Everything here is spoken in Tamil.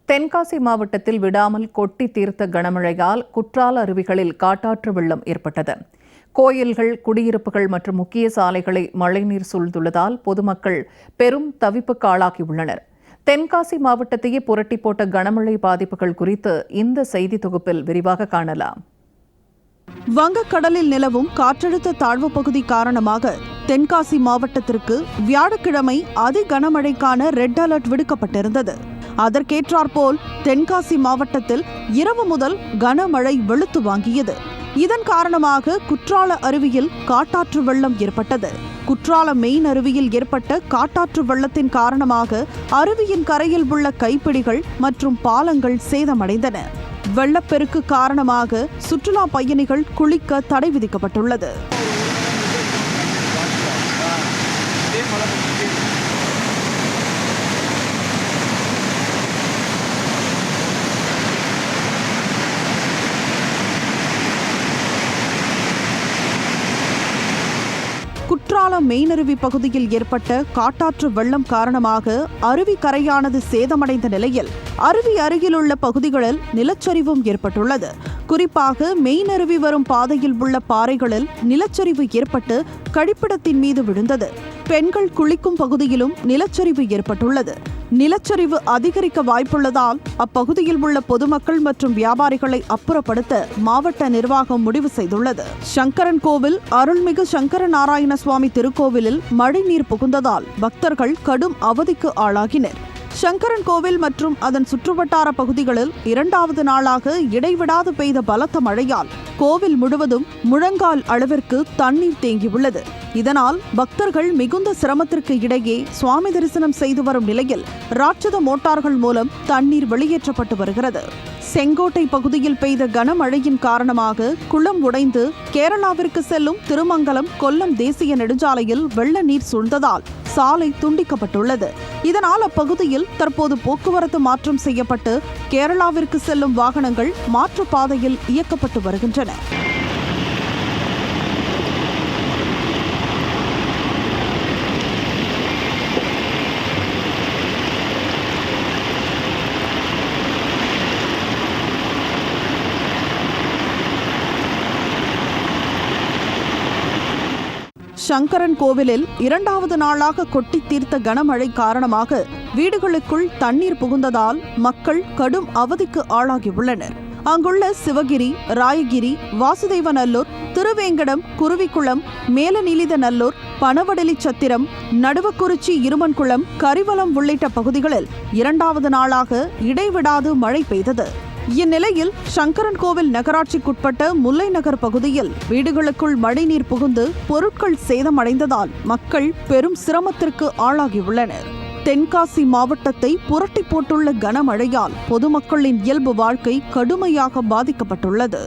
தென்காசி மாவட்டத்தில் விடாமல் கொட்டி தீர்த்த கனமழையால் குற்றால அருவிகளில் காட்டாற்று வெள்ளம் ஏற்பட்டது. கோயில்கள், குடியிருப்புகள் மற்றும் முக்கிய சாலைகளை மழைநீர் சூழ்ந்துள்ளதால் பொதுமக்கள் பெரும் தவிப்புக்கு ஆளாகியுள்ளனர். தென்காசி மாவட்டத்தையே புரட்டி போட்ட கனமழை பாதிப்புகள் குறித்து இந்த செய்தி தொகுப்பில் விரிவாக காணலாம். வங்கக்கடலில் நிலவும் காற்றழுத்த தாழ்வு பகுதி காரணமாக தென்காசி மாவட்டத்திற்கு வியாழக்கிழமை அதி கனமழைக்கான ரெட் அலர்ட் விடுக்கப்பட்டிருந்தது. அதற்கேற்றாற்போல் தென்காசி மாவட்டத்தில் இரவு முதல் கனமழை வெளுத்து வாங்கியது. இதன் காரணமாக குற்றால அருவியில் காட்டாற்று வெள்ளம் ஏற்பட்டது. குற்றால மெயின் அருவியில் ஏற்பட்ட காட்டாற்று வெள்ளத்தின் காரணமாக அருவியின் கரையில் உள்ள கைப்பிடிகள் மற்றும் பாலங்கள் சேதமடைந்தன. வெள்ளப்பெருக்கு காரணமாக சுற்றுலா பயணிகள் குளிக்க தடை விதிக்கப்பட்டுள்ளது. குற்றால மெயினருவி பகுதியில் ஏற்பட்ட காட்டாற்று வெள்ளம் காரணமாக அருவி கரையானது சேதமடைந்த நிலையில் அருவி அருகிலுள்ள பகுதிகளில் நிலச்சரிவும் ஏற்பட்டுள்ளது. குறிப்பாக மெயினருவி வரும் பாதையில் உள்ள பாறைகளில் நிலச்சரிவு ஏற்பட்டு கழிப்பிடத்தின் மீது விழுந்தது. பெண்கள் குளிக்கும் பகுதியிலும் நிலச்சரிவு ஏற்பட்டுள்ளது. நிலச்சரிவு அதிகரிக்க வாய்ப்புள்ளதால் அப்பகுதியில் உள்ள பொதுமக்கள் மற்றும் வியாபாரிகளை அப்புறப்படுத்த மாவட்ட நிர்வாகம் முடிவு செய்துள்ளது. சங்கரன் கோவில் அருள்மிகு சங்கர நாராயண சுவாமி திருக்கோவிலில் மழைநீர் புகுந்ததால் பக்தர்கள் கடும் அவதிக்கு ஆளாகினர். சங்கரன் கோவில் மற்றும் அதன் சுற்றுவட்டார பகுதிகளில் இரண்டாவது நாளாக இடைவிடாது பெய்த பலத்த மழையால் கோவில் முழுவதும் முழங்கால் அளவிற்கு தண்ணீர் தேங்கியுள்ளது. இதனால் பக்தர்கள் மிகுந்த சிரமத்திற்கு இடையே சுவாமி தரிசனம் செய்து வரும் நிலையில் ராட்சத மோட்டார்கள் மூலம் தண்ணீர் வெளியேற்றப்பட்டு வருகிறது. செங்கோட்டை பகுதியில் பெய்த கனமழையின் காரணமாக குளம் உடைந்து கேரளாவிற்கு செல்லும் திருமங்கலம் கொல்லம் தேசிய நெடுஞ்சாலையில் வெள்ள நீர் சூழ்ந்ததால் சாலை துண்டிக்கப்பட்டுள்ளது. இதனால் அப்பகுதியில் தற்போது போக்குவரத்து மாற்றம் செய்யப்பட்டு கேரளாவிற்கு செல்லும் வாகனங்கள் மாற்றுப்பாதையில் இயக்கப்பட்டு வருகின்றன. சங்கரன் கோவிலில் இரண்டாவது நாளாக கொட்டி தீர்த்த கனமழை காரணமாக வீடுகளுக்குள் தண்ணீர் புகுந்ததால் மக்கள் கடும் அவதிக்கு ஆளாகியுள்ளனர். அங்குள்ள சிவகிரி, ராயகிரி, வாசுதேவநல்லூர், திருவேங்கடம், குருவிக்குளம், மேலநீலிதநல்லூர், பனவடலி சத்திரம், நடுவக்குறிச்சி, இருமன்குளம், கரிவலம் உள்ளிட்ட பகுதிகளில் இரண்டாவது நாளாக இடைவிடாது மழை பெய்தது. இந்நிலையில் சங்கரன் கோவில் நகராட்சிக்குட்பட்ட முல்லை நகர் பகுதியில் வீடுகளுக்குள் மழைநீர் புகுந்து பொருட்கள் சேதமடைந்ததால் மக்கள் பெரும் சிரமத்திற்கு ஆளாகியுள்ளனர். தென்காசி மாவட்டத்தை புரட்டி போட்டுள்ள கனமழையால் பொதுமக்களின் இயல்பு வாழ்க்கை கடுமையாக பாதிக்கப்பட்டுள்ளது.